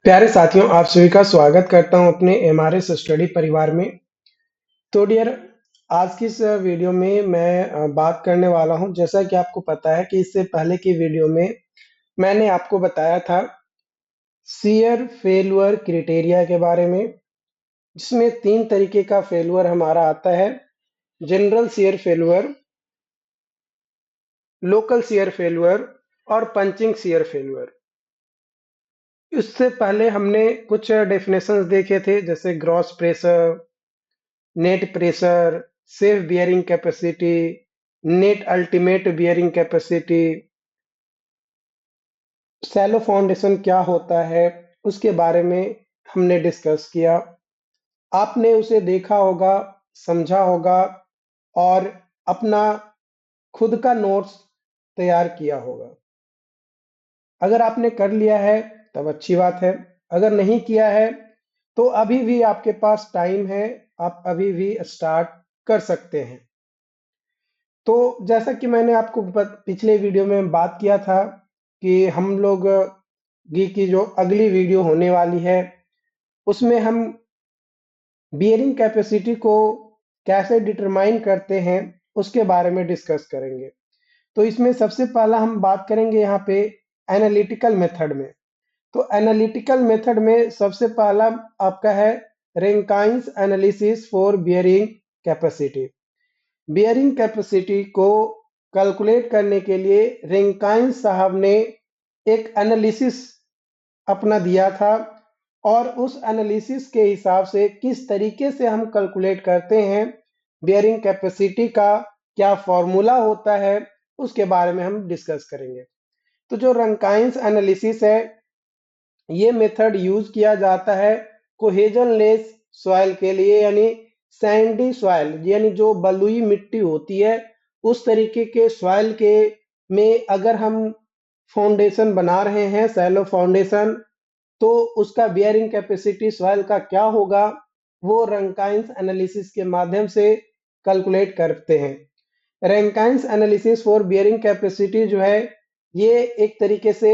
प्यारे साथियों, आप सभी का स्वागत करता हूं अपने एमआरएस स्टडी परिवार में। तो डियर, आज की इस वीडियो में मैं बात करने वाला हूं। जैसा कि आपको पता है कि इससे पहले की वीडियो में मैंने आपको बताया था शियर फेल्यूर क्राइटेरिया के बारे में, जिसमें 3 तरीके का फेल्यूर हमारा आता है: general shear failure, local shear failure और पंचिंग शियर फेल्यूर। इससे पहले हमने कुछ डेफिनेशंस देखे थे, जैसे gross pressure, net pressure, safe bearing capacity, net ultimate bearing capacity, shallow foundation क्या होता है, उसके बारे में हमने डिस्कस किया। आपने उसे देखा होगा, समझा होगा और अपना खुद का नोट्स तैयार किया होगा। अगर आपने कर लिया है तब अच्छी बात है, अगर नहीं किया है तो अभी भी आपके पास टाइम है, आप अभी भी स्टार्ट कर सकते हैं। तो जैसा कि मैंने आपको पिछले वीडियो में बात किया था कि हम लोग की जो अगली वीडियो होने वाली है उसमें हम बियरिंग कैपेसिटी को कैसे डिटरमाइन करते हैं उसके बारे में डिस्कस करेंगे। तो इसमें सबसे पहला हम बात करेंगे यहाँ पे एनालिटिकल मेथड में। तो एनालिटिकल मेथड में सबसे पहला आपका है Rankine's analysis for bearing capacity. Bearing capacity को कैलकुलेट करने के लिए रैंकाइन साहब ने एक एनालिसिस अपना दिया था, और उस एनालिसिस के हिसाब से किस तरीके से हम कैलकुलेट करते हैं बियरिंग कैपेसिटी का, क्या फॉर्मूला होता है, उसके बारे में हम डिस्कस करेंगे। तो जो रैंकाइन्स एनालिसिस है, ये मेथड यूज किया जाता है कोहेजन लेस सॉइल के लिए, यानी सैंडी सॉइल, यानी जो बलुई मिट्टी होती है उस तरीके के सॉइल के में अगर हम फाउंडेशन बना रहे हैं, सैलो फाउंडेशन, तो उसका बियरिंग कैपेसिटी सॉइल का क्या होगा, वो रैंकाइन्स एनालिसिस के माध्यम से कैलकुलेट करते हैं। रैंकाइन्स एनालिसिस फॉर बियरिंग कैपेसिटी जो है, ये एक तरीके से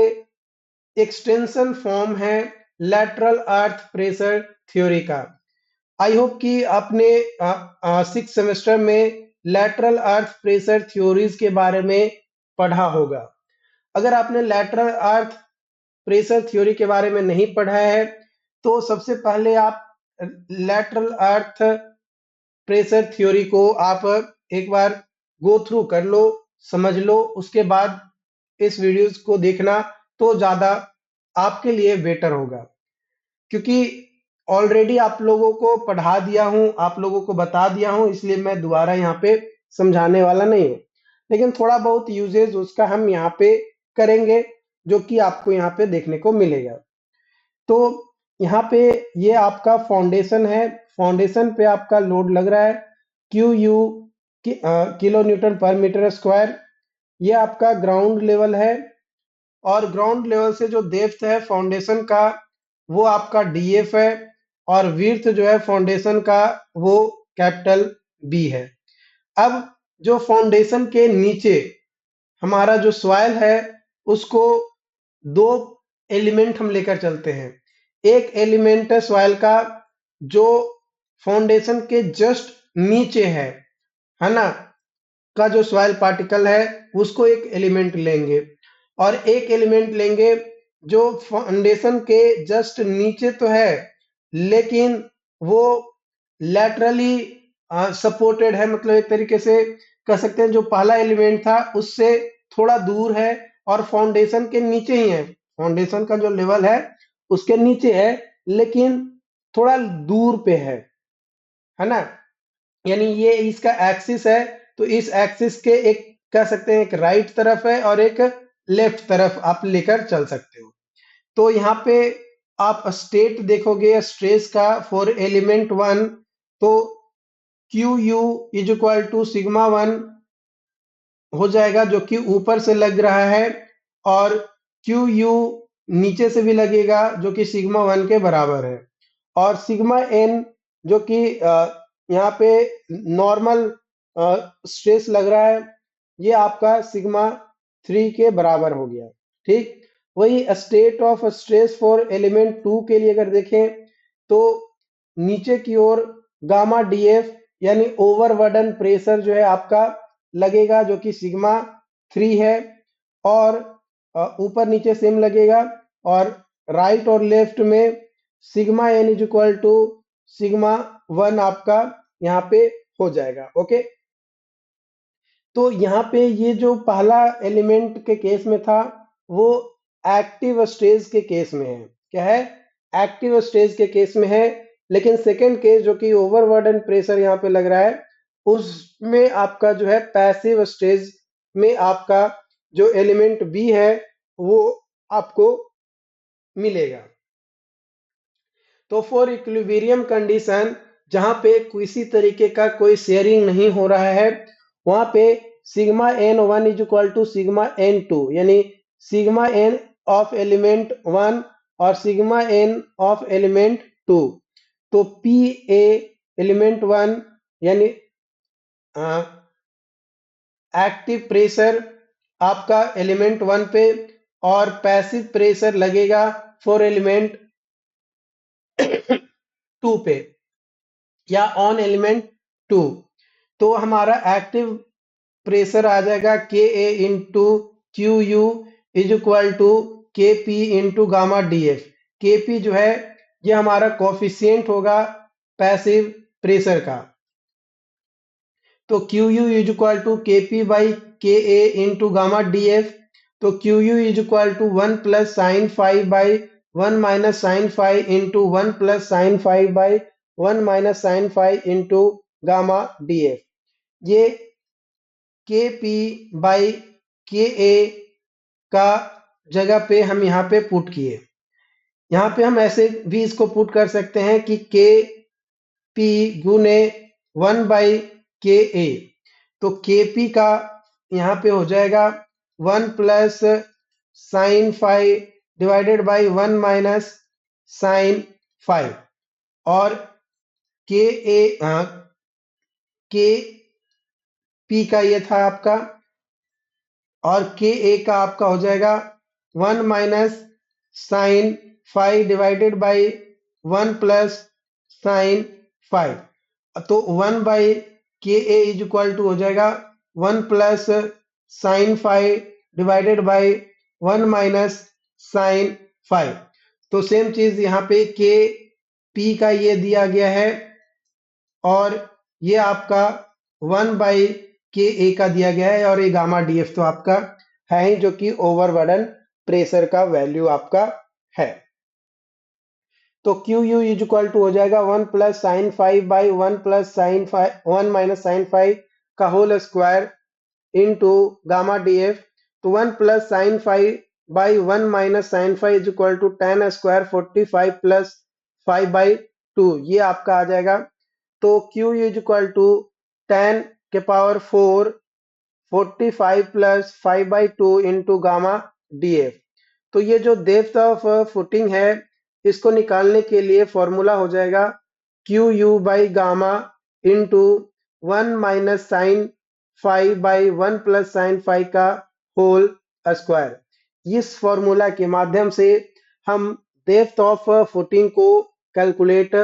एक्सटेंशन फॉर्म है लैटरल अर्थ प्रेशर थ्योरी का। आई होप कि आपने 6 सेमेस्टर में लैटरल अर्थ प्रेशर थ्योरीज के बारे में पढ़ा होगा। अगर आपने लैटरल अर्थ प्रेशर थ्योरी के बारे में नहीं पढ़ा है तो सबसे पहले आप लैटरल अर्थ प्रेशर थ्योरी को आप एक बार गो थ्रू कर लो, समझ लो, उसके बाद इस वीडियोस को देखना तो ज्यादा आपके लिए बेटर होगा। क्योंकि ऑलरेडी आप लोगों को पढ़ा दिया हूं, आप लोगों को बता दिया हूं, इसलिए मैं दोबारा यहाँ पे समझाने वाला नहीं हूं, लेकिन थोड़ा बहुत यूजेज उसका हम यहाँ पे करेंगे, जो कि आपको यहाँ पे देखने को मिलेगा। तो यहाँ पे ये आपका फाउंडेशन है, फाउंडेशन पे आपका लोड लग रहा है क्यू यू किलो न्यूटन पर मीटर स्क्वायर। ये आपका ग्राउंड लेवल है, और ग्राउंड लेवल से जो डेप्थ है फाउंडेशन का वो आपका डीएफ है, और विड्थ जो है फाउंडेशन का वो कैपिटल बी है। अब जो फाउंडेशन के नीचे हमारा जो सॉइल है उसको दो एलिमेंट हम लेकर चलते हैं। एक एलिमेंट है सॉइल का जो फाउंडेशन के जस्ट नीचे है ना, का जो सॉइल पार्टिकल है उसको एक एलिमेंट लेंगे, और एक एलिमेंट लेंगे जो फाउंडेशन के जस्ट नीचे तो है लेकिन वो लैटरली सपोर्टेड है, मतलब एक तरीके से कह सकते हैं जो पहला एलिमेंट था उससे थोड़ा दूर है और फाउंडेशन के नीचे ही है। फाउंडेशन का जो लेवल है उसके नीचे है लेकिन थोड़ा दूर पे है ना, यानी ये इसका एक्सिस है। तो इस एक्सिस के एक कह सकते हैं एक राइट तरफ है और एक लेफ्ट तरफ आप लेकर चल सकते हो। तो यहाँ पे आप स्टेट देखोगे स्ट्रेस का फॉर एलिमेंट 1, तो Q U is equal to sigma 1 हो जाएगा, जो कि ऊपर से लग रहा है, और क्यू यू नीचे से भी लगेगा जो कि सिग्मा 1 के बराबर है, और सिग्मा एन जो कि यहाँ पे नॉर्मल स्ट्रेस लग रहा है, ये आपका सिग्मा 3 के बराबर हो गया। ठीक, वही state of stress for element 2 के लिए अगर देखें तो नीचे की ओर गामा डीएफ यानी ओवरबर्डन प्रेशर जो है आपका लगेगा, जो कि सिग्मा 3 है, और ऊपर नीचे सेम लगेगा, और राइट और लेफ्ट में sigma n is equal to sigma 1 आपका यहाँ पे हो जाएगा। ओके, तो यहाँ पे ये जो पहला एलिमेंट के केस में था वो एक्टिव स्टेज के केस में है। क्या है? एक्टिव स्टेज के केस में है। लेकिन सेकेंड केस जो कि ओवरबर्डन प्रेशर यहाँ पे लग रहा है, उसमें आपका जो है पैसिव स्टेज में आपका जो एलिमेंट बी है वो आपको मिलेगा। तो फॉर इक्विलिब्रियम कंडीशन जहां पे किसी तरीके का कोई शेयरिंग नहीं हो रहा है, वहां पे sigma N one is equal to sigma N two, यानी sigma N of element one और sigma N of element two. तो पी ए एलिमेंट वन यानी एक्टिव प्रेशर आपका एलिमेंट वन पे, और पैसिव प्रेशर लगेगा फॉर एलिमेंट टू पे या ऑन एलिमेंट टू। तो हमारा एक्टिव प्रेशर आ जाएगा K A into Q you is equal to K P into gamma D F. K P जो है ये हमारा कोफिशियंट होगा पैसिव प्रेशर का। तो Q U is equal to K p by K A into gamma D F. तो Q U is equal to 1 plus sine phi by 1 minus sine phi into 1 plus sine phi by 1 minus sine phi into gamma D f. ये K p by K ए का जगह पे हम यहाँ पे put किए। यहाँ पे हम ऐसे भी इसको पुट कर सकते हैं कि के पी गुने 1 बाई के ए। तो के पी का यहाँ पे हो जाएगा 1 plus sine phi divided by 1 minus sine phi, और के ए के पी का ये था आपका, और के ए का आपका हो जाएगा 1 minus sine phi divided by 1 plus sine phi. तो 1 by K A is equal to हो जाएगा 1 plus sine phi divided by 1 minus sine phi. तो सेम चीज यहाँ पे के पी का ये दिया गया है, और ये आपका 1 बाई के ए का दिया गया है, और ये गामा डी एफ तो आपका है ही, जो कि ओवरबर्डन प्रेशर का वैल्यू आपका है। तो Q U is equal to हो जाएगा 1 plus sine phi by 1 plus sine phi 1 minus sine phi का whole square into gamma D F. तो 1 plus sine phi by 1 minus sine phi is equal to tan square 45 plus 5 by 2, ये आपका आ जाएगा। तो Q is equal to 10 के power 4 45 plus 5 by 2 into gamma D F. तो ये जो डेप्थ ऑफ फुटिंग है, इसको निकालने के लिए फॉर्मूला हो जाएगा q u by gamma into 1 minus sine phi by 1 plus sine phi का होल स्क्वायर। इस फॉर्मूला के माध्यम से हम डेप्थ ऑफ फुटिंग को कैलकुलेट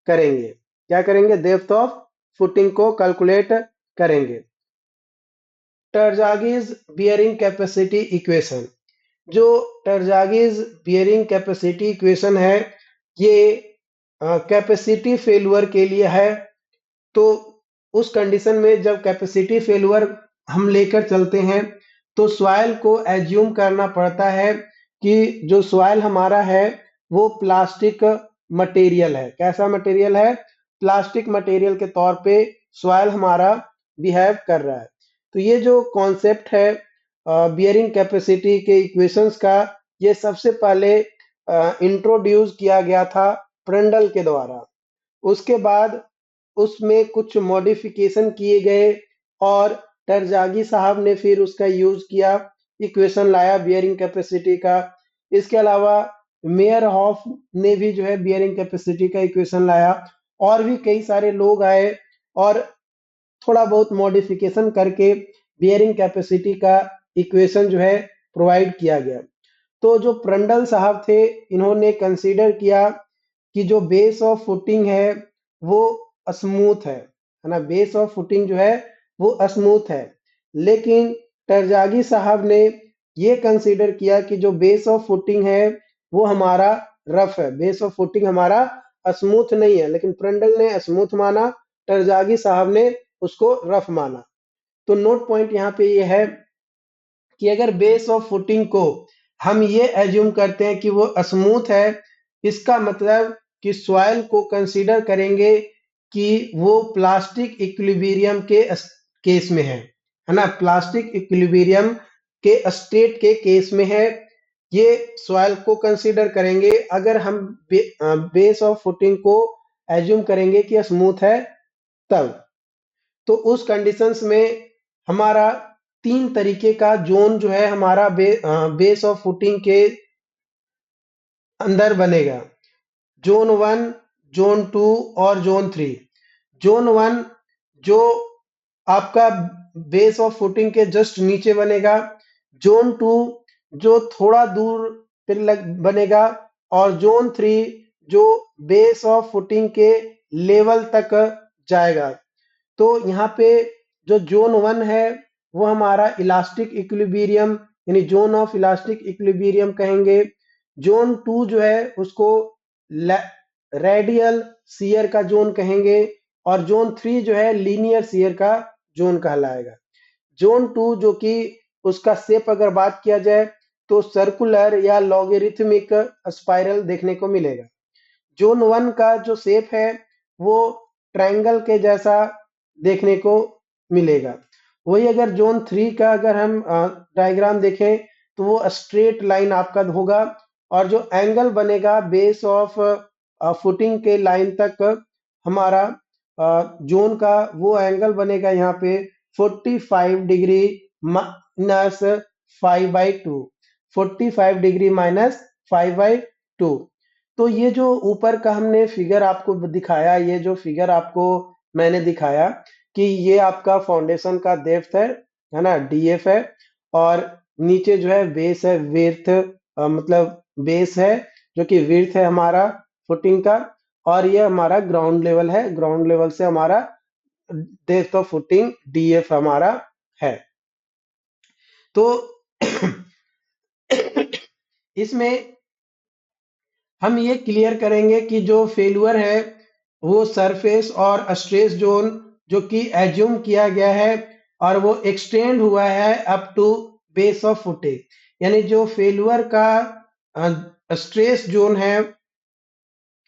करेंगे। क्या करेंगे? डेप्थ ऑफ फुटिंग को कैलकुलेट करेंगे। टरजागीज बियरिंग कैपेसिटी इक्वेशन, जो टरजागीज बियरिंग कैपेसिटी इक्वेशन है, ये कैपेसिटी फेलुअर के लिए है। तो उस कंडीशन में जब कैपेसिटी फेलुअर हम लेकर चलते हैं, तो सॉइल को एज्यूम करना पड़ता है कि जो सॉइल हमारा है वो प्लास्टिक मटेरियल है। कैसा मटेरियल है? प्लास्टिक मटेरियल के तौर पे सॉइल हमारा बिहेव कर रहा है। तो ये जो कॉन्सेप्ट है बियरिंग कैपेसिटी के इक्वेशंस का, ये सबसे पहले इंट्रोड्यूस किया गया था प्रंडल के द्वारा। उसके बाद उसमें कुछ मॉडिफिकेशन किए गए, और टरजागी साहब ने फिर उसका यूज किया, इक्वेशन लाया बियरिंग कैपेसिटी का। इसके अलावा मेयर हॉफ ने भी जो है बियरिंग कैपेसिटी का इक्वेशन लाया, और भी कई सारे लोग आए और थोड़ा बहुत मॉडिफिकेशन करके बियरिंग कैपेसिटी का इक्वेशन जो है प्रोवाइड किया गया। तो जो प्रंडल साहब थे, इन्होंने कंसीडर किया कि जो बेस ऑफ फुटिंग है वो स्मूथ है ना, बेस ऑफ फुटिंग जो है वो स्मूथ है। लेकिन टरजागी साहब ने ये कंसीडर किया कि जो बेस ऑफ फुटिंग है वो हमारा रफ है, बेस ऑफ फुटिंग हमारा स्मूथ नहीं है। लेकिन प्रंडल ने स्मूथ माना, टरजागी साहब ने उसको रफ माना। तो नोट पॉइंट यहाँ पे ये है कि अगर बेस ऑफ फुटिंग को हम ये एज्यूम करते हैं कि वो स्मूथ है, इसका मतलब कि सॉइल को कंसीडर करेंगे कि वो प्लास्टिक इक्विलिब्रियम के केस में है ना, प्लास्टिक इक्विलिब्रियम के स्टेट के केस में है। ये सॉइल को कंसीडर करेंगे अगर हम बेस ऑफ फुटिंग को एज्यूम करेंगे कि स्मूथ है तब। तो उस कंडीशंस में हमारा 3 तरीके का ज़ोन जो है हमारा बेस ऑफ फुटिंग के अंदर बनेगा। ज़ोन 1, ज़ोन 2 और ज़ोन 3। ज़ोन 1 जो आपका बेस ऑफ फुटिंग के जस्ट नीचे बनेगा। ज़ोन 2 जो थोड़ा दूर पे बनेगा। और ज़ोन 3 जो बेस ऑफ फुटिंग के लेवल तक जाएगा। तो यहाँ पे जो ज़ोन 1 है वो हमारा इलास्टिक इक्विलिब्रियम यानी ज़ोन ऑफ इलास्टिक इक्विलिब्रियम कहेंगे। ज़ोन 2 जो है उसको रेडियल शियर का ज़ोन कहेंगे। और ज़ोन 3 जो है लीनियर शियर का ज़ोन कहलाएगा। ज़ोन 2 जो कि उसका शेप अगर बात किया जाए तो सर्कुलर या लॉगरिथमिक स्पाइरल देखने को मिलेगा। ज़ोन 1 का जो शेप है वो ट्रायंगल के जैसा देखने को मिलेगा। वही अगर ज़ोन 3 का अगर हम डायग्राम देखें तो वो स्ट्रेट लाइन आपका होगा। और जो एंगल बनेगा बेस ऑफ फुटिंग के लाइन तक हमारा ज़ोन का वो एंगल बनेगा यहाँ पे 45 डिग्री माइनस 5/2, 45 डिग्री माइनस 5/2। तो ये जो ऊपर का हमने फिगर आपको दिखाया, ये जो फिगर आपको मैंने दिखाया कि ये आपका फाउंडेशन का डेप्थ है ना, डीएफ है। और नीचे जो है बेस है, विड्थ मतलब बेस है जो कि विड्थ है हमारा फुटिंग का। और ये हमारा ग्राउंड लेवल है, ग्राउंड लेवल से हमारा डेप्थ ऑफ फुटिंग डीएफ हमारा है। तो इसमें हम ये क्लियर करेंगे कि जो फेल्यूर है वो सरफेस और स्ट्रेस जोन जो कि एज्यूम किया गया है और वो एक्सटेंड हुआ है up to base of footing. यानी जो फेल्यूर का स्ट्रेस जोन है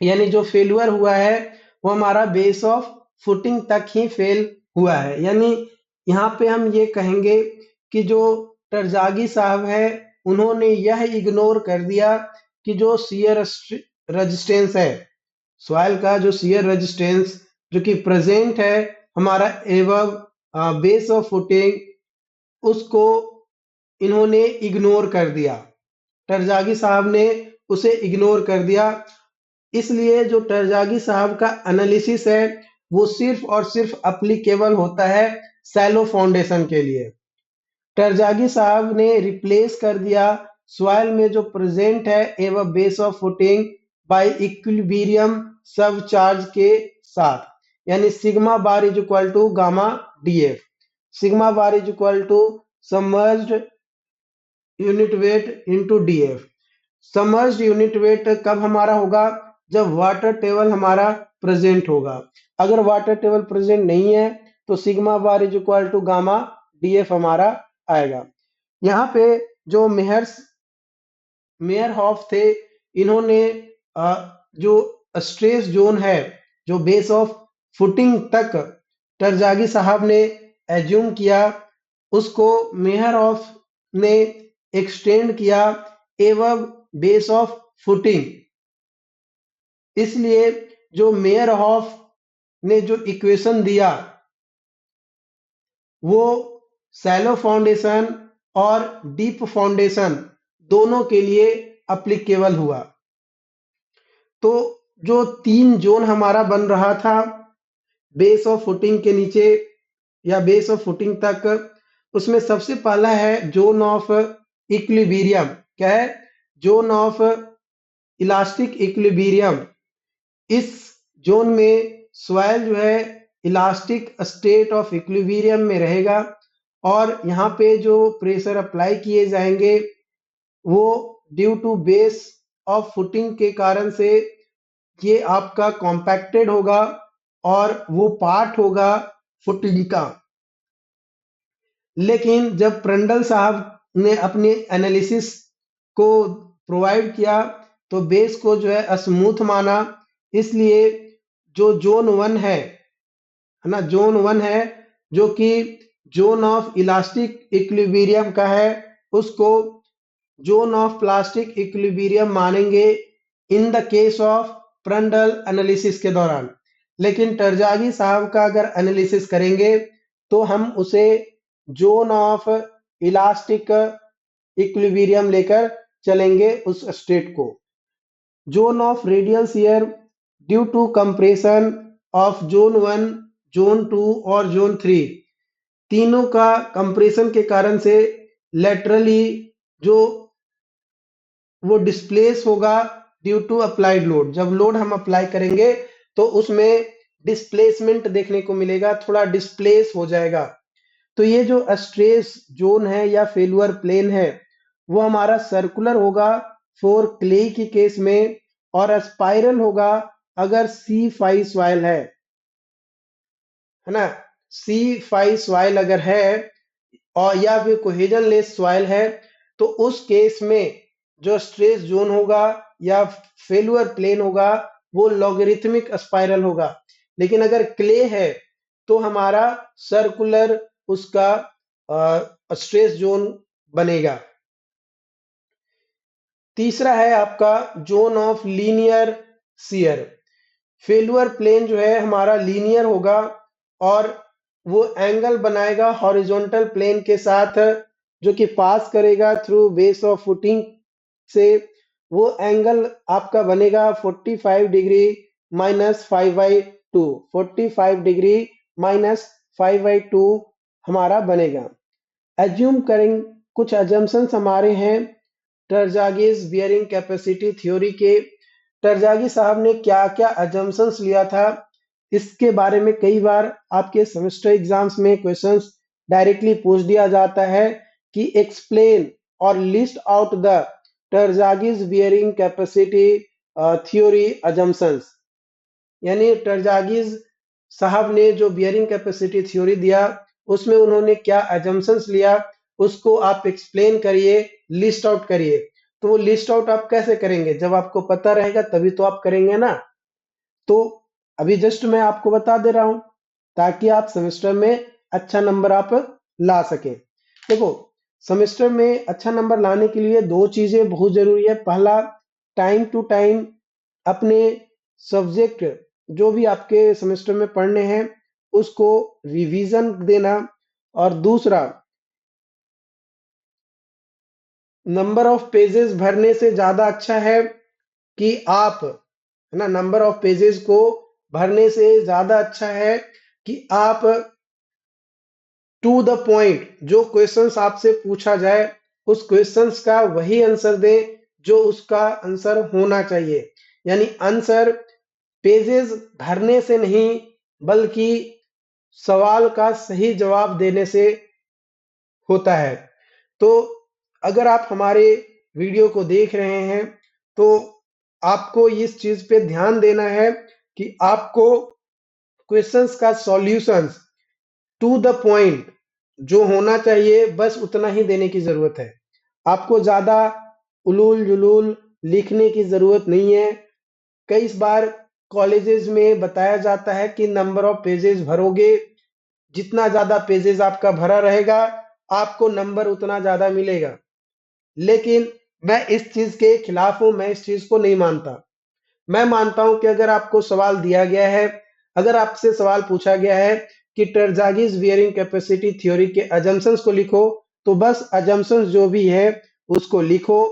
यानी जो फेल्यूर हुआ है वो हमारा बेस ऑफ फुटिंग तक ही फेल हुआ है। यानी यहाँ पे हम ये कहेंगे कि जो टरजागी साहब है उन्होंने यह इग्नोर कर दिया कि जो शियर रेजिस्टेंस है, सॉइल का जो शियर रेजिस्टेंस जो कि प्रेजेंट है हमारा एबव बेस ऑफ फुटिंग, उसको इन्होंने इग्नोर कर दिया। टरजागी साहब ने उसे इग्नोर कर दिया। इसलिए जो टरजागी साहब का एनालिसिस है वो सिर्फ और सिर्फ एप्लीकेबल होता है सैलो फाउंडेशन के लिए। टरजागी साहब ने रिप्लेस कर दिया सॉइल में जो प्रेजेंट है एवं base of footing by equilibrium surcharge के साथ। यानी sigma bar is equal to gamma d f. Sigma bar is equal to submerged unit weight into d f. Submerged unit weight कब हमारा होगा? जब वाटर टेबल हमारा प्रेजेंट होगा। अगर वाटर टेबल प्रेजेंट नहीं है तो sigma bar is equal to gamma d f हमारा आएगा। यहाँ पे जो मेयरहॉफ थे, इन्होंने जो स्ट्रेस जोन है जो बेस ऑफ फुटिंग तक टरजागी साहब ने एज्यूम किया, उसको मेयरहॉफ ने एक्सटेंड किया एवं बेस ऑफ फुटिंग। इसलिए जो मेयरहॉफ ने जो इक्वेशन दिया वो सैलो फाउंडेशन और डीप फाउंडेशन दोनों के लिए अप्लीकेबल हुआ। तो जो 3 जोन हमारा बन रहा था बेस ऑफ फुटिंग के नीचे या बेस ऑफ फुटिंग तक, उसमें सबसे पहला है जोन ऑफ इक्विलिब्रियम। क्या है? जोन ऑफ इलास्टिक इक्विलिब्रियम, इस जोन में सॉइल जो है इलास्टिक स्टेट ऑफ इक्विलिब्रियम में रहेगा और यहाँ पे जो प्रेशर अप्लाई किए जाएंगे वो due to base of footing के कारण से ये आपका कॉम्पैक्टेड होगा और वो पार्ट होगा फुटिंग का। लेकिन जब प्रंडल साहब ने अपने एनालिसिस को प्रोवाइड किया तो बेस को जो है स्मूथ माना, इसलिए जो जोन 1 है ना, जोन 1 है जो कि जोन ऑफ इलास्टिक इक्विलिब्रियम का है, उसको जोन ऑफ प्लास्टिक इक्विलिब्रियम मानेंगे in the case of Prandtl analysis के दौरान। लेकिन टरजागी साहब का अगर एनालिसिस करेंगे तो हम उसे जोन ऑफ इलास्टिक इक्विलिब्रियम लेकर चलेंगे उस स्टेट को। Zone of radial shear due to compression of zone 1, zone 2 और जोन 3, तीनों का कंप्रेशन के कारण से लेटरली जो वो डिस्प्लेस होगा ड्यू टू अप्लाइड लोड। जब लोड हम अप्लाई करेंगे तो उसमें डिस्प्लेसमेंट देखने को मिलेगा, थोड़ा डिस्प्लेस हो जाएगा। तो ये जो स्ट्रेस जोन है या फेल्यूर प्लेन है वो हमारा सर्कुलर होगा फॉर क्ले की केस में और स्पाइरल होगा अगर C5 सॉइल है ना। C5 सॉइल अगर है और या फिर कोहेजन लेस सॉइल है तो उस केस में जो स्ट्रेस जोन होगा या फेल्यूर प्लेन होगा वो लॉगरिथमिक स्पाइरल होगा। लेकिन अगर क्ले है तो हमारा सर्कुलर उसका स्ट्रेस जोन बनेगा। तीसरा है आपका zone of linear shear. Failure plane जो है हमारा लीनियर होगा और वो एंगल बनाएगा हॉरिजॉन्टल प्लेन के साथ जो कि पास करेगा थ्रू बेस ऑफ फुटिंग से। वो एंगल आपका बनेगा 45 डिग्री माइनस 5/2, 45 डिग्री माइनस 5/2 हमारा बनेगा। एज्यूम करें, कुछ अजम्पशंस हमारे हैं टरजागीज बियरिंग कैपेसिटी थ्योरी के। टरजागी साहब ने क्या क्या अजम्पशंस लिया था इसके बारे में कई बार आपके सेमेस्टर एग्जाम्स में क्वेश्चंस डायरेक्टली पूछ दिया जाता है कि एक्सप्लेन और list out the Terzaghi's bearing capacity theory assumptions. यानी टरजागीज साहब ने जो बियरिंग कैपेसिटी थ्योरी दिया उसमें उन्होंने क्या अजम्पशंस लिया उसको आप एक्सप्लेन करिए, लिस्ट आउट करिए। तो वो लिस्ट आउट आप कैसे करेंगे, जब आपको पता रहेगा तभी तो आप करेंगे ना। तो अभी जस्ट मैं आपको बता दे रहा हूं ताकि आप सेमेस्टर में अच्छा नंबर आप ला सकें। देखो, सेमेस्टर में अच्छा नंबर लाने के लिए दो चीजें बहुत जरूरी है। पहला, टाइम टू टाइम अपने सब्जेक्ट जो भी आपके सेमेस्टर में पढ़ने हैं उसको रिवीजन देना। और दूसरा, नंबर ऑफ पेजेस भरने से ज्यादा अच्छा है कि आप, है ना, नंबर ऑफ पेजेस को भरने से ज्यादा अच्छा है कि आप टू द पॉइंट जो क्वेश्चंस आपसे पूछा जाए उस क्वेश्चंस का वही आंसर दें जो उसका आंसर होना चाहिए। यानी आंसर पेजेस भरने से नहीं बल्कि सवाल का सही जवाब देने से होता है। तो अगर आप हमारे वीडियो को देख रहे हैं तो आपको इस चीज पे ध्यान देना है कि आपको क्वेश्चंस का सॉल्यूशंस टू द पॉइंट जो होना चाहिए बस उतना ही देने की जरूरत है। आपको ज्यादा उलूल जुलूल लिखने की जरूरत नहीं है। कई बार कॉलेजेस में बताया जाता है कि नंबर ऑफ पेजेस भरोगे, जितना ज्यादा पेजेस आपका भरा रहेगा आपको नंबर उतना ज्यादा मिलेगा। लेकिन मैं इस चीज के खिलाफ हूं, मैं इस चीज को नहीं मानता। मैं मानता हूं कि अगर आपको सवाल दिया गया है, अगर आपसे सवाल पूछा गया है कि टरजागीज बियरिंग कैपेसिटी थ्योरी के अजम्पशंस को लिखो, तो बस अजम्पशंस जो भी है उसको लिखो।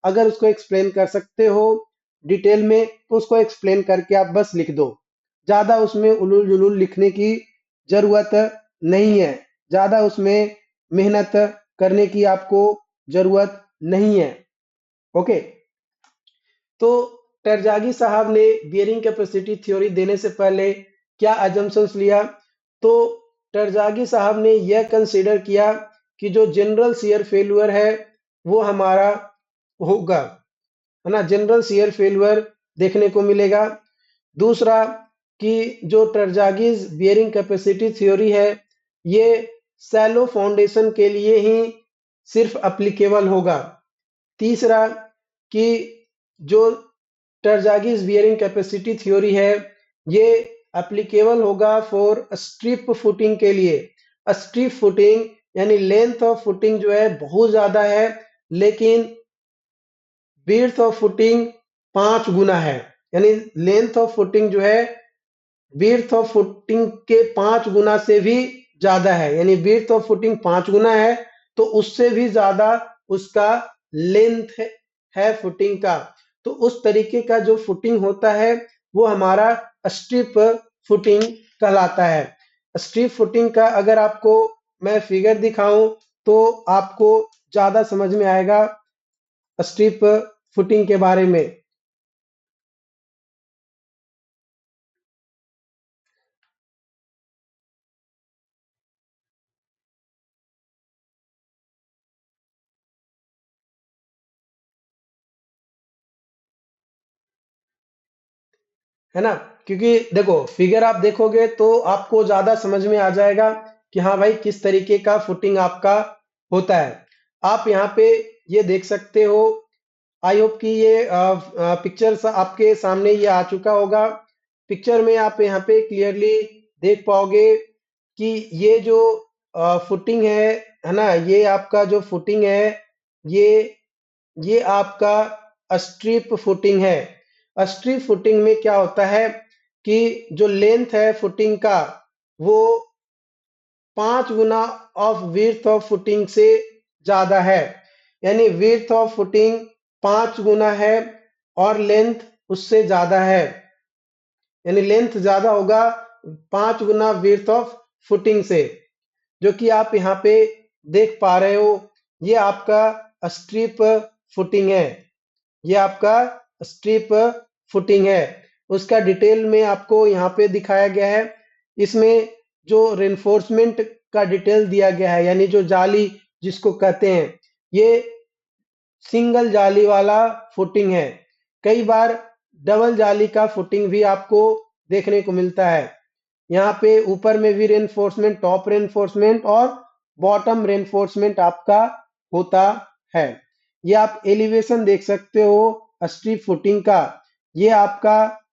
अगर उसको एक्सप्लेन कर सकते हो डिटेल में तो उसको एक्सप्लेन करके आप बस लिख दो। ज्यादा उसमें उलूल जुलूल लिखने की जरूरत नहीं है, ज्यादा उसमें मेहनत करने की आपको जरूरत नहीं है। ओके। तो टरजागी साहब ने बियरिंग कैपेसिटी थ्योरी देने से पहले क्या अजम्पशंस लिया? तो टरजागी साहब ने यह कंसीडर किया कि जो जनरल शियर फेल्यूर है वो हमारा होगा, है ना, जनरल शियर फेल्यूर देखने को मिलेगा। दूसरा कि जो टरजागीज बियरिंग कैपेसिटी थ्योरी है ये सैलो फाउंडेशन के लिए ही सिर्फ एप्लीकेबल होगा। तीसरा कि जो टरजागीज बियरिंग कैपेसिटी थ्योरी है ये एप्लीकेबल होगा फॉर स्ट्रिप फुटिंग के लिए। स्ट्रिप फुटिंग यानी लेंथ ऑफ फुटिंग जो है बहुत ज्यादा है लेकिन विड्थ ऑफ फुटिंग 5 गुना है, यानी लेंथ ऑफ फुटिंग जो है विड्थ ऑफ फुटिंग के 5 गुना से भी ज्यादा है, यानी विड्थ ऑफ फुटिंग 5 गुना है तो उससे भी ज्यादा उसका लेंथ है फुटिंग का। तो उस तरीके का जो फुटिंग होता है वो हमारा स्ट्रिप फुटिंग कहलाता है। स्ट्रिप फुटिंग का अगर आपको मैं फिगर दिखाऊं तो आपको ज्यादा समझ में आएगा स्ट्रिप फुटिंग के बारे में। है ना, क्योंकि देखो फिगर आप देखोगे तो आपको ज्यादा समझ में आ जाएगा कि हाँ भाई किस तरीके का फुटिंग आपका होता है। आप यहाँ पे ये देख सकते हो, आई होप कि ये पिक्चर आपके सामने ये आ चुका होगा। पिक्चर में आप यहाँ पे क्लियरली देख पाओगे कि ये जो फुटिंग है ना, ये आपका जो फुटिंग है ये ये आपका स्ट्रिप फुटिंग है। स्ट्रिप फुटिंग में क्या होता है कि जो लेंथ है फुटिंग का वो 5 गुना ऑफ विड्थ ऑफ फुटिंग से ज्यादा है, यानी विड्थ ऑफ फुटिंग 5 गुना है और लेंथ उससे ज्यादा है, यानी लेंथ ज्यादा होगा 5 गुना विड्थ ऑफ फुटिंग से, जो कि आप यहाँ पे देख पा रहे हो। ये आपका स्ट्रिप फुटिंग है, ये आपका स्ट्रिप फुटिंग है। उसका डिटेल में आपको यहाँ पे दिखाया गया है। इसमें जो रेनफोर्समेंट का डिटेल दिया गया है, यानी जो जाली जिसको कहते हैं, ये सिंगल जाली वाला फुटिंग है। कई बार डबल जाली का फुटिंग भी आपको देखने को मिलता है। यहाँ पे ऊपर में भी रेनफोर्समेंट, टॉप रेनफोर्समेंट और बॉटम रेनफोर्समेंट आपका होता है। ये आप एलिवेशन देख सकते हो स्ट्रिप फुटिंग का। ये आपका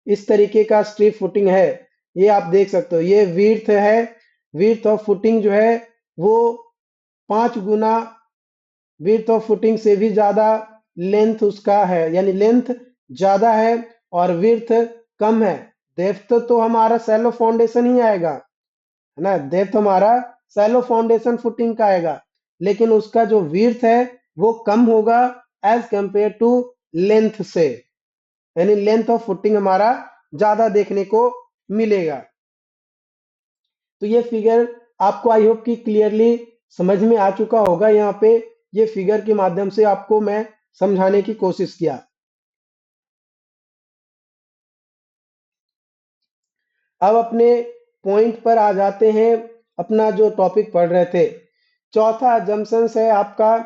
इस तरीके का स्ट्रिप फुटिंग है, ये आप देख सकते हो। ये विड्थ है, विड्थ ऑफ फुटिंग जो है वो 5 गुना विड्थ ऑफ फुटिंग से भी ज्यादा लेंथ उसका है, यानी लेंथ ज्यादा है और विड्थ कम है। डेप्थ तो हमारा सैलो फाउंडेशन ही आएगा, है ना, डेप्थ हमारा सैलो फाउंडेशन फुटिंग का आएगा, लेकिन उसका जो विड्थ है वो कम होगा एज कंपेयर टू लेंथ से, यानी लेंथ ऑफ फुटिंग हमारा ज्यादा देखने को मिलेगा। तो ये फिगर आपको आई होप कि क्लियरली समझ में आ चुका होगा। यहाँ पे ये फिगर के माध्यम से आपको मैं समझाने की कोशिश किया। अब अपने पॉइंट पर आ जाते हैं, अपना जो टॉपिक पढ़ रहे थे। चौथा जम्पशन है आपका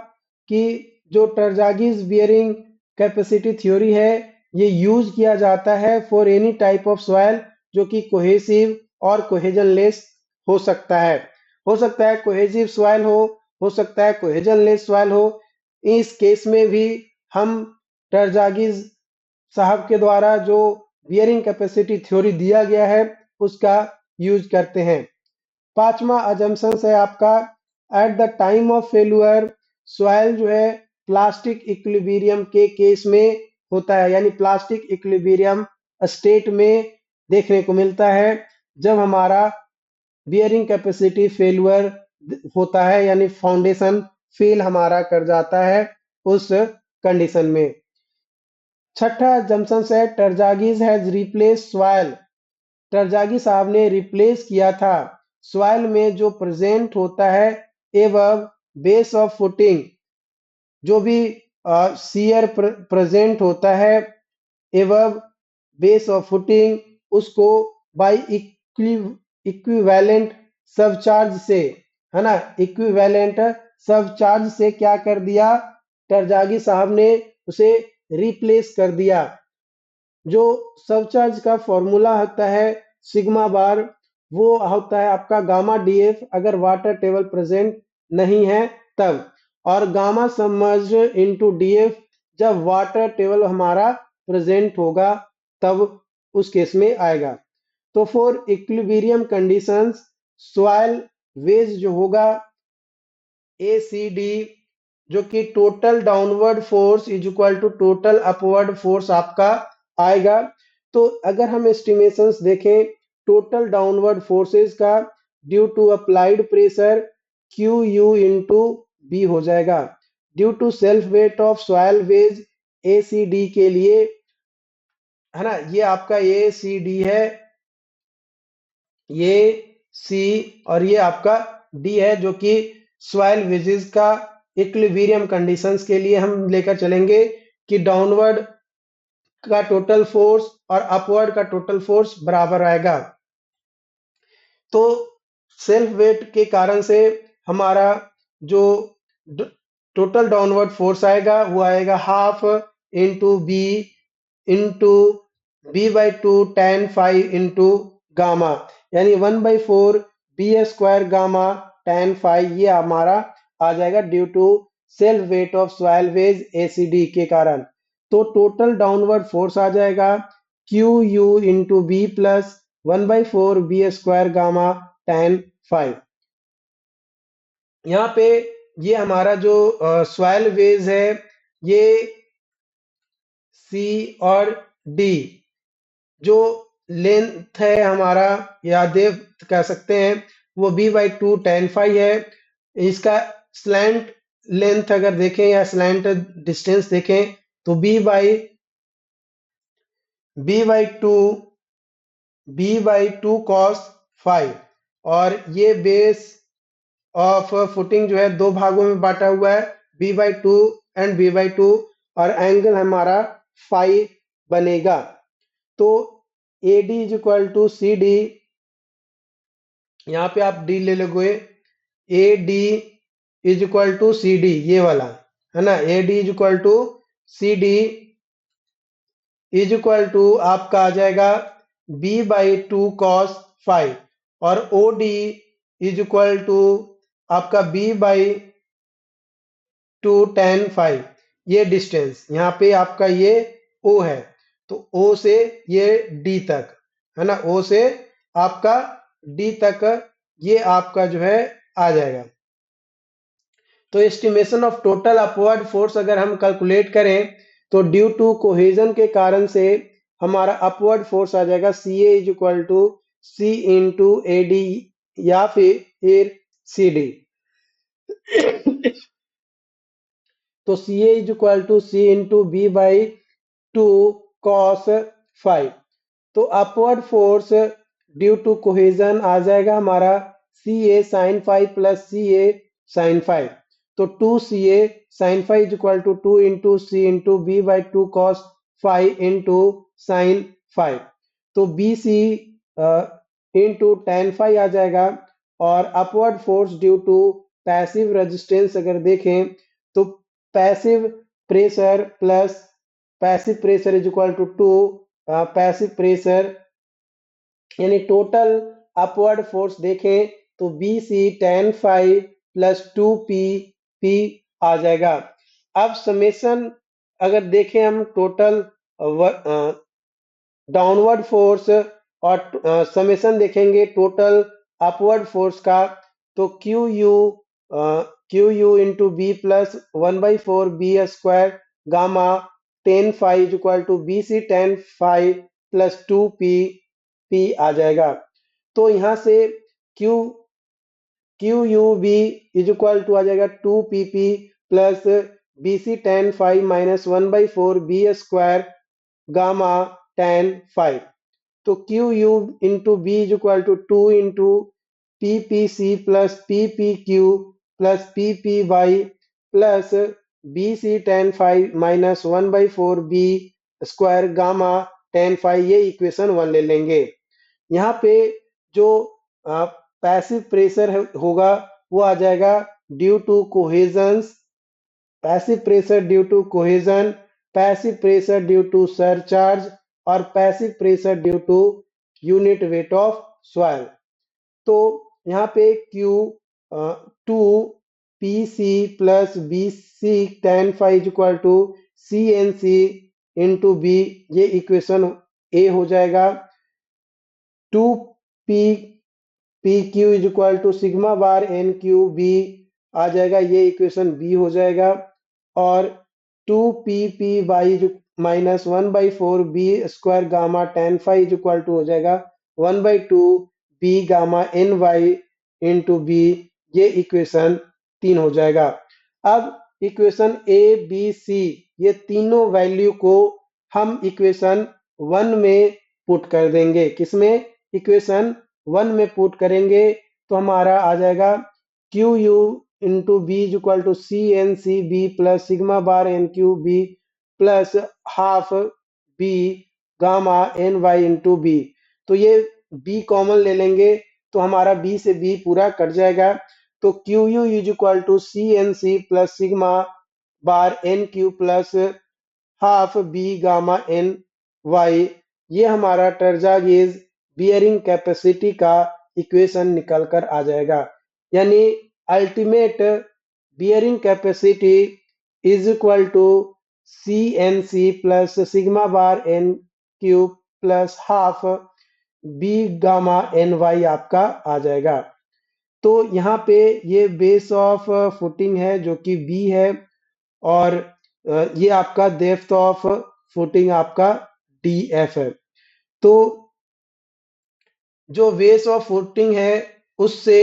कि जो टरजागीज बियरिंग कैपेसिटी थ्योरी है ये यूज किया जाता है for any type of soil जो कि कोहेसिव और कोहेजनलेस हो सकता है। हो सकता है कोहेसिव सॉइल हो सकता है कोहेजनलेस सॉइल हो। इस केस में भी हम टरजागीज साहब के द्वारा जो बियरिंग कैपेसिटी थ्योरी दिया गया है उसका यूज करते हैं। पांचवा अजम्पशन है आपका at the time of failure soil जो है प्लास्टिक इक्विलिब्रियम के केस में होता है, यानी प्लास्टिक इक्विलिब्रियम स्टेट में देखने को मिलता है जब हमारा बियरिंग कैपेसिटी फेल्यूर होता है, यानी फाउंडेशन फेल हमारा कर जाता है उस कंडीशन में। छठा जम्पशन है टरजागीज हैज रिप्लेस सॉइल। टरजागी साहब ने रिप्लेस किया था सॉइल में जो प्रेजेंट होता है एबव बेस ऑफ फुटिंग, जो भी शियर प्रेजेंट होता है एवं बेस ऑफ फुटिंग, उसको बाय इक्विवेलेंट सब चार्ज से, है ना, इक्विवेलेंट सब चार्ज से क्या कर दिया, टरजागी साहब ने उसे रिप्लेस कर दिया। जो सब चार्ज का फॉर्मूला होता है सिग्मा बार, वो होता है आपका गामा डीएफ अगर वाटर टेबल प्रेजेंट नहीं है तब, और गामा सबमर्ज इनटू डीएफ जब वाटर टेबल हमारा प्रेजेंट होगा तब उस केस में आएगा। तो for equilibrium conditions soil wedge जो होगा ए सी डी, जो कि total downward force is equal to total upward force आपका आएगा। तो अगर हम एस्टिमेशंस देखें टोटल डाउनवर्ड फोर्सेस का due to applied pressure q you into B हो जाएगा, due to self weight of soil wedge A C D के लिए, है ना, ये आपका ए सी डी है, ये सी और ये आपका डी है, जो कि सॉइल वेजेस का इक्विलिब्रियम कंडीशंस के लिए हम लेकर चलेंगे कि डाउनवर्ड का टोटल फोर्स और अपवर्ड का टोटल फोर्स बराबर आएगा। तो सेल्फ वेट के कारण से हमारा जो टोटल डाउनवर्ड फोर्स आएगा वो आएगा half into b into B by two tan phi into gamma, यानी 1/4 B square gamma tan phi, ये हमारा आ जाएगा due to self weight of soil wedge ACD के कारण। तो टोटल डाउनवर्ड फोर्स आ जाएगा q you into B plus 1/4 B square gamma tan phi. यहाँ पे ये हमारा जो सॉइल वेज है, ये सी और डी जो लेंथ है हमारा, या देव कह सकते हैं, वो b by two tan phi है। इसका स्लैंट लेंथ अगर देखें या स्लैंट डिस्टेंस देखें तो b by two cos phi, और ये बेस ऑफ फुटिंग जो है दो भागों में बांटा हुआ है, B by two and B by two, और एंगल हमारा फाइव बनेगा। तो A D is equal to C D, यहाँ पे आप डी ले लोगे, A D is equal to C D, ये वाला है ना, A D is equal to C D is equal to आपका आ जाएगा B by two cos phi, और O D is equal to आपका B by two tan phi. ये डिस्टेंस यहाँ पे आपका ये ओ है, तो ओ से ये डी तक, है ना, ओ से आपका डी तक ये आपका जो है आ जाएगा। तो estimation of total upward force अगर हम कैलकुलेट करें तो ड्यू टू कोहेजन के कारण से हमारा अपवर्ड फोर्स आ जाएगा C A is equal to C into A D या फिर सी डी। तो C A is equal to C into B by two cos phi. तो upward force due to cohesion आ जाएगा हमारा C A sine phi plus C A sine phi. तो two C A sine phi is equal to two into C into B by two cos phi into sine phi. तो B C into tan phi आ जाएगा, और upward force due to passive resistance अगर देखें तो passive pressure plus passive pressure is equal to two passive pressure, यानी total upward force देखें तो B C tan phi plus two P P आ जाएगा। अब समेशन अगर देखें हम टोटल डाउनवर्ड फोर्स और समेशन देखेंगे टोटल अपवर्ड फोर्स का, तो Q U into B plus 1/4 B square gamma tan phi is equal to B C tan phi plus two P P आ जाएगा। तो यहाँ से Q U B is equal to आ जाएगा two P P plus B C tan phi minus 1/4 B square gamma tan phi. तो Q U into B is equal to two into P P C plus P P Q plus P P Y plus B C tan phi minus 1/4 B square gamma tan phi, ये equation 1 ले लेंगे। यहाँ पे जो passive pressure होगा वो आ जाएगा due to cohesions, passive pressure due to cohesion, passive pressure due to surcharge और passive pressure due to unit weight of soil. तो यहाँ पे Q 2 P C plus B C tan phi equal to C N C into B, ये equation A हो जाएगा। 2 P Q is equal to sigma bar N Q B आ जाएगा, ये equation B हो जाएगा। और 2 P y minus 1/4 B square gamma tan phi is equal to हो जाएगा 1/2 b gamma N y into B, ये इक्वेशन 3 हो जाएगा। अब इक्वेशन ए बी सी, ये तीनों वैल्यू को हम इक्वेशन 1 में पुट कर देंगे। किसमें? इक्वेशन 1 में पुट करेंगे तो हमारा आ जाएगा q you into B is equal to C N c b plus sigma bar N Q b plus half b gamma N y into b. तो ये बी कॉमन ले लेंगे तो हमारा बी से बी पूरा कट जाएगा। तो Q U is equal to C N c plus sigma bar N q plus half b gamma N y, ये हमारा टर्जा गेज बियरिंग कैपेसिटी का इक्वेशन निकल कर आ जाएगा। यानी ultimate bearing capacity is equal to C N c plus sigma bar N q plus half b gamma N y आपका आ जाएगा। तो यहाँ पे ये बेस ऑफ फुटिंग है जो कि बी है, और ये आपका डेप्थ ऑफ फुटिंग आपका डी एफ है। तो जो बेस ऑफ फुटिंग है उससे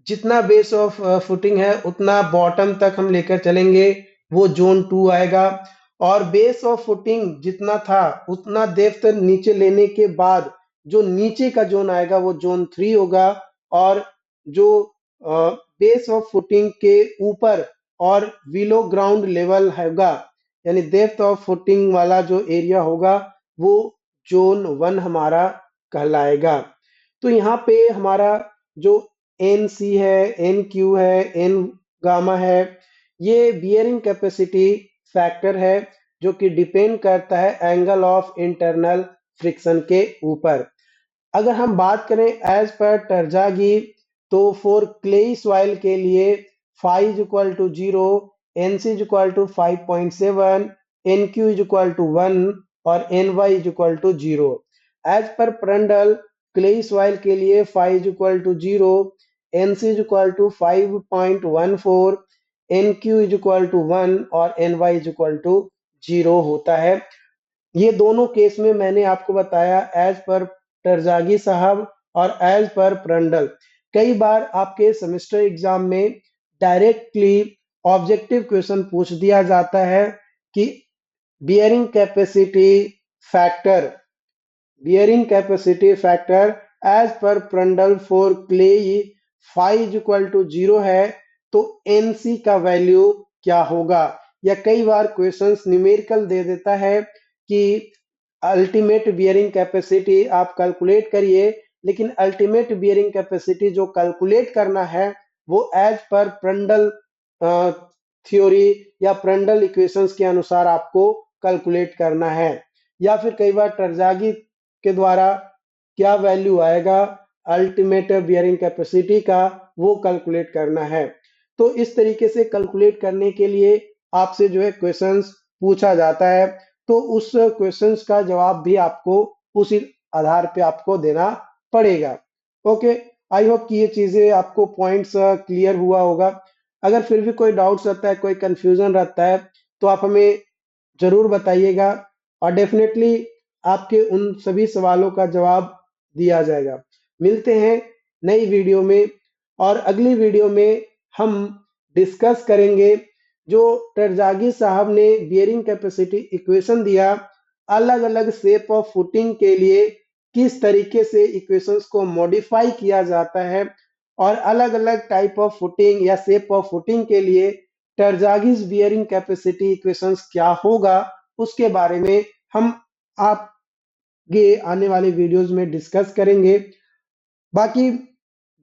जितना बेस ऑफ फुटिंग है उतना बॉटम तक हम लेकर चलेंगे, वो जोन 2 आएगा। और बेस ऑफ फुटिंग जितना था उतना डेप्थ नीचे लेने के बाद जो नीचे का जोन आएगा वो जोन 3 होगा। और जो बेस ऑफ फुटिंग के ऊपर और बिलो ग्राउंड लेवल होगा, यानी डेप्थ ऑफ फुटिंग वाला जो एरिया होगा वो जोन 1 हमारा कहलाएगा। तो यहाँ पे हमारा जो एन सी है, एन क्यू है, एन गामा है, ये बियरिंग कैपेसिटी फैक्टर है जो कि डिपेंड करता है एंगल ऑफ इंटरनल फ्रिक्शन के ऊपर। अगर हम बात करें एज पर टर्जागी, तो फॉर क्लेई सॉइल के लिए phi is equal to 0, N C is equal to 5.7, N Q is equal to 1 और N Y is equal to 0। As per Prandtl clay soil के लिए phi is equal to 0, N C is equal to 5.14, N Q is equal to 1 और N Y is equal to 0 होता है। ये दोनों case में मैंने आपको बताया एज पर टरजागी साहब और एज पर प्रंडल। कई बार आपके सेमेस्टर एग्जाम में डायरेक्टली ऑब्जेक्टिव क्वेश्चन पूछ दिया जाता है कि bearing capacity factor as per Prandtl for clay phi is equal to 0 है तो एनसी का वैल्यू क्या होगा। या कई बार क्वेश्चंस न्यूमेरिकल दे देता है कि अल्टीमेट बियरिंग कैपेसिटी आप कैलकुलेट करिए, लेकिन अल्टीमेट बियरिंग कैपेसिटी जो कैलकुलेट करना है वो एज पर प्रंडल थ्योरी या प्रंडल इक्वेशंस के अनुसार आपको कैलकुलेट करना है। या फिर कई बार टरजागी के द्वारा क्या वैल्यू आएगा अल्टीमेट बियरिंग कैपेसिटी का, वो कैलकुलेट करना है। तो इस तरीके से कैलकुलेट करने के लिए आपसे जो है क्वेश्चंस पूछा जाता है, तो उस क्वेश्चंस का जवाब भी आपको उसी आधार पे आपको देना पड़ेगा। ओके, आई होप कि ये चीजें आपको पॉइंट्स क्लियर हुआ होगा। अगर फिर भी कोई डाउट्स रहता है, कोई कंफ्यूजन रहता है, तो आप हमें जरूर बताइएगा और डेफिनेटली आपके उन सभी सवालों का जवाब दिया जाएगा। मिलते हैं नई वीडियो में, और अगली वीडियो में हम डिस्कस करेंगे जो टरजागी साहब ने बियरिंग कैपेसिटी इक्वेशन दिया, अलग अलग शेप ऑफ फुटिंग के लिए किस तरीके से इक्वेशंस को मॉडिफाई किया जाता है, और अलग अलग टाइप ऑफ फुटिंग या शेप ऑफ फुटिंग के लिए टर्जागीज बियरिंग कैपेसिटी इक्वेशंस क्या होगा, उसके बारे में हम आगे आने वाले वीडियोस में डिस्कस करेंगे। बाकी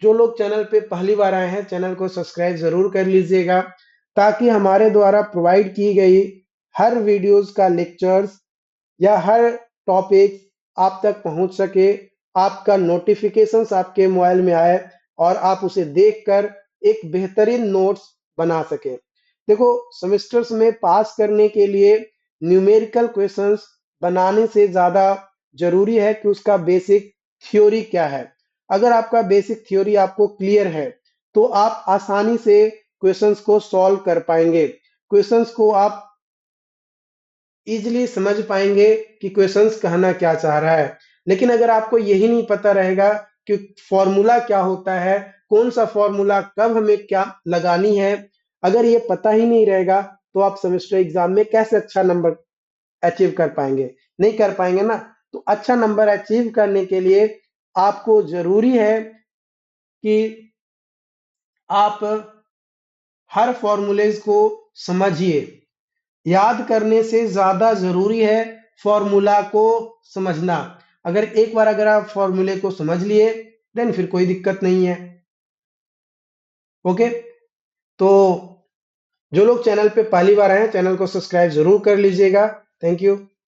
जो लोग चैनल पे पहली बार आए हैं, चैनल को सब्सक्राइब जरूर कर लीजिएगा, ताकि हमारे द्वारा प्रोवाइड की गई हर वीडियोस का लेक्चर्स या हर टॉपिक आप तक पहुंच सके, आपका नोटिफिकेशंस आपके मोबाइल में आए और आप उसे देखकर एक बेहतरीन नोट्स बना सके। देखो, सेमेस्टर्स में पास करने के लिए न्यूमेरिकल क्वेश्चंस बनाने से ज्यादा जरूरी है कि उसका बेसिक थ्योरी क्या है। अगर आपका बेसिक थ्योरी आपको क्लियर है तो आप आसानी से क्वेश्चंस को सॉल्व कर पाएंगे, क्वेश्चंस को आप इजीली समझ पाएंगे कि क्वेश्चंस कहना क्या चाह रहा है। लेकिन अगर आपको यही नहीं पता रहेगा कि फॉर्मूला क्या होता है, कौन सा फॉर्मूला कब हमें क्या लगानी है, अगर ये पता ही नहीं रहेगा तो आप सेमेस्टर एग्जाम में कैसे अच्छा नंबर अचीव कर पाएंगे? नहीं कर पाएंगे ना। तो अच्छा नंबर अचीव करने के लिए आपको जरूरी है कि आप हर फॉर्मूलेज को समझिए। याद करने से ज्यादा जरूरी है फॉर्मूला को समझना। अगर आप फॉर्मूले को समझ लिए देन फिर कोई दिक्कत नहीं है। ओके, तो जो लोग चैनल पे पहली बार आए हैं, चैनल को सब्सक्राइब जरूर कर लीजिएगा। Thank you.